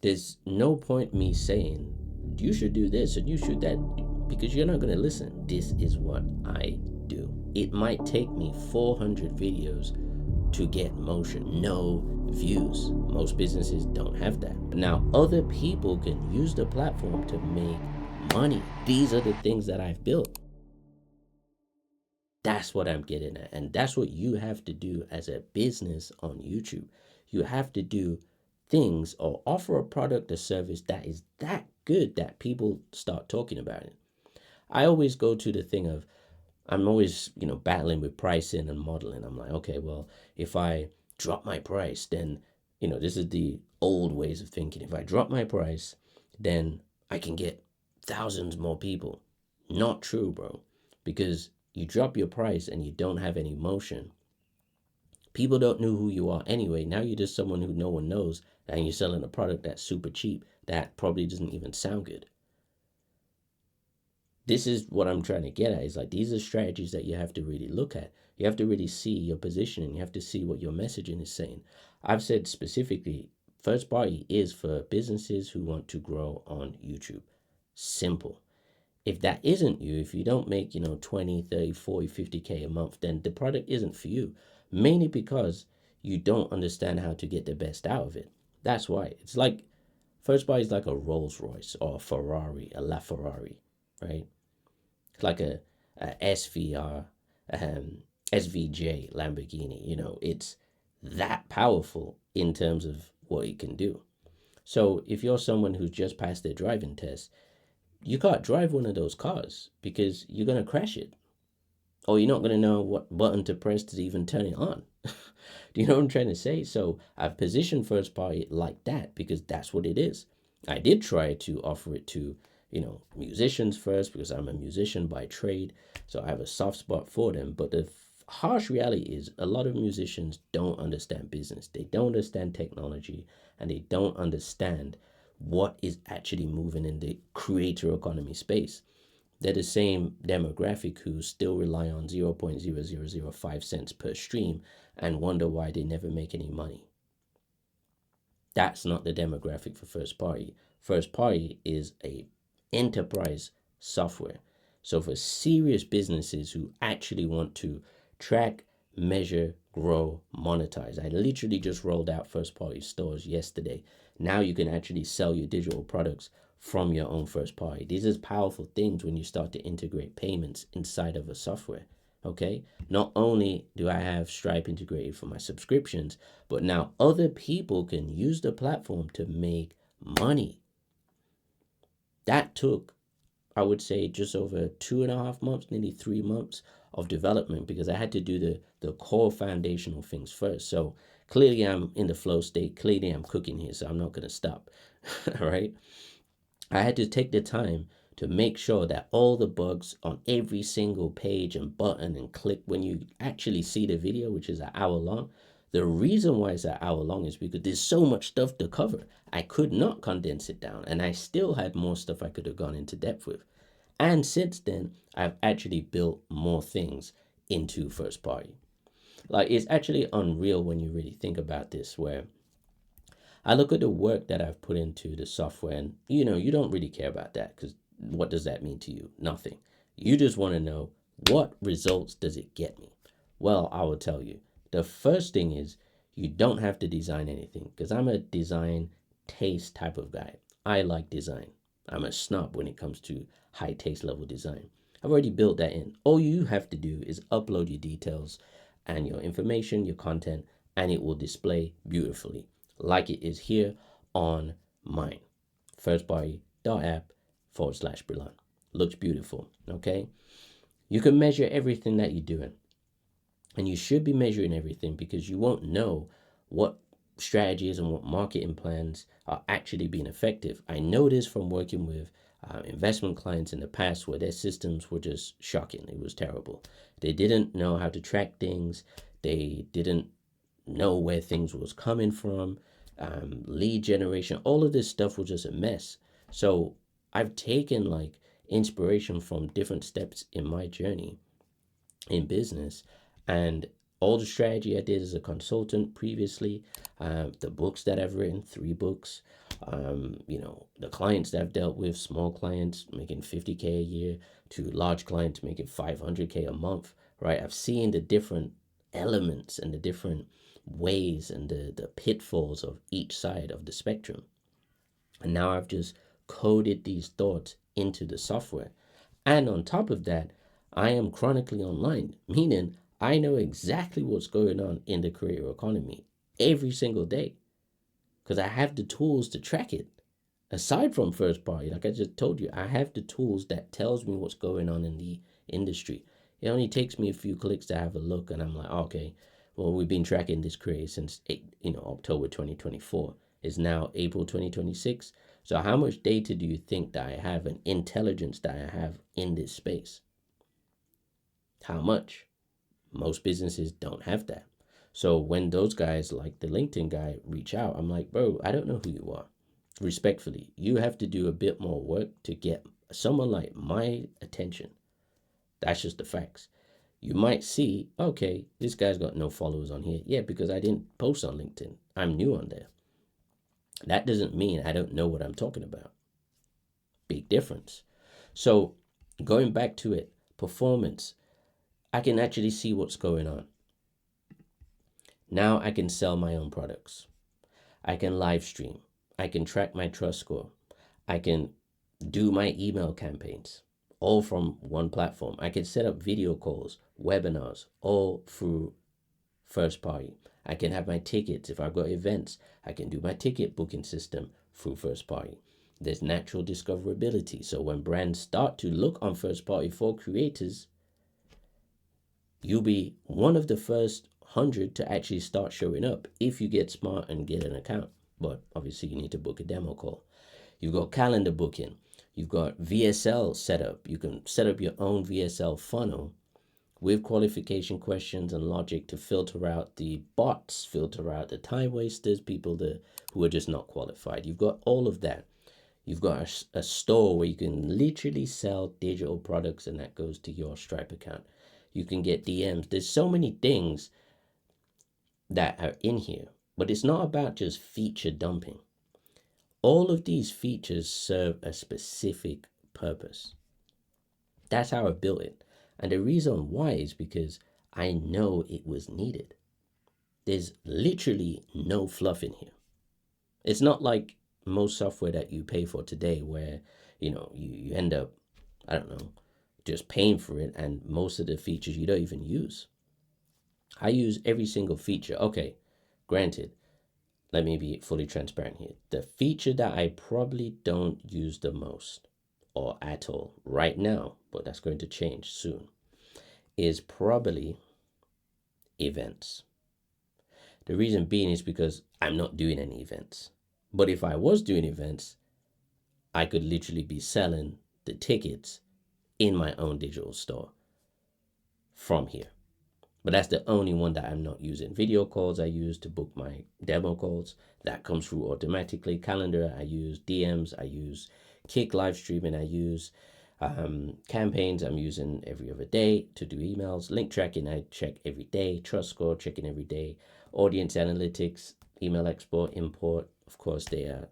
There's no point me saying you should do this and you should that, because you're not going to listen. This is what I do. It might take me 400 videos to get motion, no views. Most businesses don't have that. Now, other people can use the platform to make money. These are the things that I've built. That's what I'm getting at. And that's what you have to do as a business on YouTube. You have to do things or offer a product or service that is that good that people start talking about it. I always go to the thing of, I'm always, battling with pricing and modeling. I'm like, okay, well, if I drop my price, then, this is the old ways of thinking. If I drop my price, then I can get thousands more people. Not true, bro. Because you drop your price and you don't have any motion. People don't know who you are anyway. Now you're just someone who no one knows, and you're selling a product that's super cheap that probably doesn't even sound good. This is what I'm trying to get at. Is like, these are strategies that you have to really look at. You have to really see your positioning. You have to see what your messaging is saying. I've said specifically, first party is for businesses who want to grow on YouTube. Simple. If that isn't you, if you don't make, 20, 30, 40, 50K a month, then the product isn't for you. Mainly because you don't understand how to get the best out of it. That's why. It's like, first party is like a Rolls Royce or a Ferrari, a LaFerrari, right? It's like a SVR, SVJ Lamborghini. It's that powerful in terms of what it can do. So if you're someone who's just passed their driving test, you can't drive one of those cars because you're going to crash it, or you're not going to know what button to press to even turn it on. Do you know what I'm trying to say? So I've positioned first party like that because that's what it is. I did try to offer it to, musicians first, because I'm a musician by trade. So I have a soft spot for them. But the harsh reality is a lot of musicians don't understand business. They don't understand technology, and they don't understand what is actually moving in the creator economy space. They're the same demographic who still rely on 0.0005 cents per stream and wonder why they never make any money. That's not the demographic for first party. First party is a enterprise software. So for serious businesses who actually want to track, measure, grow, monetize. I literally just rolled out first party stores yesterday. Now you can actually sell your digital products from your own first party. These are powerful things when you start to integrate payments inside of a software. Okay, not only do I have Stripe integrated for my subscriptions, but now other people can use the platform to make money. That took, I would say, just over 2.5 months, nearly 3 months of development, because I had to do the core foundational things first. So clearly I'm in the flow state. Clearly I'm cooking here, so I'm not going to stop. All right. I had to take the time to make sure that all the bugs on every single page and button and click when you actually see the video, which is an hour long. The reason why it's an hour long is because there's so much stuff to cover. I could not condense it down, and I still had more stuff I could have gone into depth with. And since then, I've actually built more things into first party. Like, it's actually unreal when you really think about this, where I look at the work that I've put into the software, and you don't really care about that, because what does that mean to you? Nothing. You just want to know, what results does it get me? Well, I will tell you. The first thing is, you don't have to design anything, because I'm a design taste type of guy. I like design. I'm a snob when it comes to high taste level design. I've already built that in. All you have to do is upload your details and your information, your content, and it will display beautifully, like it is here on mine. Firstparty.app/Brillant. Looks beautiful. Okay. You can measure everything that you're doing. And you should be measuring everything, because you won't know what strategies and what marketing plans are actually being effective. I know this from working with investment clients in the past, where their systems were just shocking. It was terrible. They didn't know how to track things. They didn't know where things was coming from. Lead generation, all of this stuff was just a mess. So I've taken like inspiration from different steps in my journey in business, and all the strategy I did as a consultant previously, the books that I've written, 3 books, The clients that I've dealt with, small clients making 50K a year to large clients making 500K a month, right? I've seen the different elements and the different ways and the pitfalls of each side of the spectrum. And now I've just coded these thoughts into the software. And on top of that, I am chronically online, meaning I know exactly what's going on in the creator economy every single day because I have the tools to track it. Aside from first party, like I just told you, I have the tools that tells me what's going on in the industry. It only takes me a few clicks to have a look, and I'm like, okay, well, we've been tracking this creator since October 2024. It's now April 2026. So how much data do you think that I have and intelligence that I have in this space? How much? Most businesses don't have that. So when those guys like the LinkedIn guy reach out, I'm like, bro, I don't know who you are. Respectfully, you have to do a bit more work to get someone like my attention. That's just the facts. You might see, okay, this guy's got no followers on here. Yeah, because I didn't post on LinkedIn. I'm new on there. That doesn't mean I don't know what I'm talking about. Big difference. So going back to it, performance, I can actually see what's going on. Now I can sell my own products. I can live stream. I can track my trust score. I can do my email campaigns all from one platform. I can set up video calls, webinars, all through first party. I can have my tickets. If I've got events, I can do my ticket booking system through first party. There's natural discoverability. So when brands start to look on first party for creators, you'll be one of the first 100 to actually start showing up if you get smart and get an account. But obviously, you need to book a demo call. You've got calendar booking. You've got VSL set up. You can set up your own VSL funnel with qualification questions and logic to filter out the bots, filter out the time wasters, people who are just not qualified. You've got all of that. You've got a store where you can literally sell digital products and that goes to your Stripe account. You can get DMs. There's so many things that are in here, but it's not about just feature dumping. All of these features serve a specific purpose. That's how I built it. And the reason why is because I know it was needed. There's literally no fluff in here. It's not like most software that you pay for today where, you end up, I don't know, just paying for it and most of the features you don't even use. I use every single feature. Okay, granted, let me be fully transparent here. The feature that I probably don't use the most or at all right now, but that's going to change soon, is probably events. The reason being is because I'm not doing any events. But if I was doing events, I could literally be selling the tickets in my own digital store from here. But that's the only one that I'm not using. Video calls I use to book my demo calls. That comes through automatically. Calendar I use. DMs I use. Kick live streaming I use. Campaigns I'm using every other day to do emails. Link tracking I check every day. Trust score checking every day. Audience analytics, email export, import. Of course, they are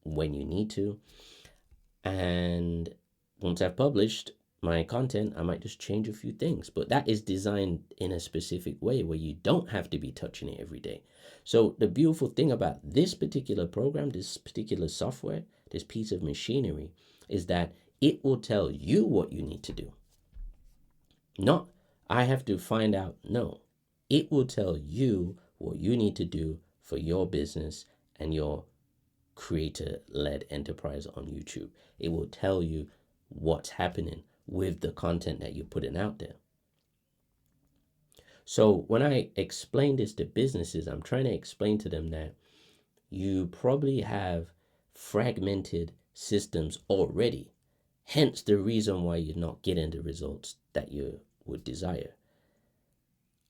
when you need to. And once I've published my content, I might just change a few things, but that is designed in a specific way where you don't have to be touching it every day. So the beautiful thing about this particular program, this particular software, this piece of machinery is that it will tell you what you need to do. Not I have to find out. No, it will tell you what you need to do for your business and your creator-led enterprise on YouTube. It will tell you what's happening with the content that you're putting out there. So when I explain this to businesses, I'm trying to explain to them that you probably have fragmented systems already, hence the reason why you're not getting the results that you would desire.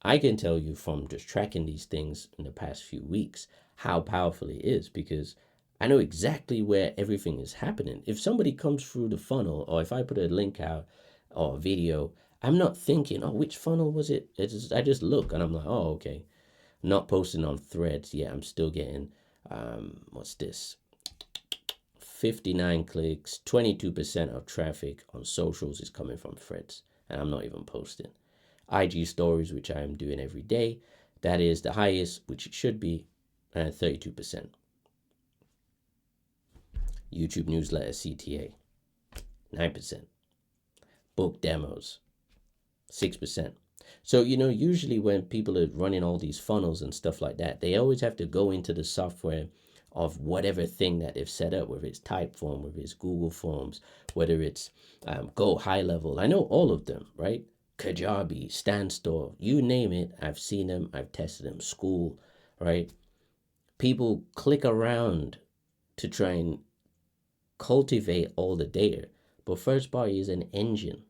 I can tell you from just tracking these things in the past few weeks how powerful it is because I know exactly where everything is happening. If somebody comes through the funnel or if I put a link out or a video, I'm not thinking, oh, which funnel was it? I just look and I'm like, oh, okay. Not posting on threads. Yeah, I'm still getting, what's this? 59 clicks, 22% of traffic on socials is coming from threads, and I'm not even posting. IG stories, which I am doing every day, that is the highest, which it should be, 32%. YouTube newsletter CTA, 9%. Book demos, 6%. So, usually when people are running all these funnels and stuff like that, they always have to go into the software of whatever thing that they've set up, whether it's Typeform, whether it's Google Forms, whether it's Go High Level. I know all of them, right? Kajabi, Standstore, you name it. I've seen them. I've tested them. School, right? People click around to try and cultivate all the data. But First Party is an engine.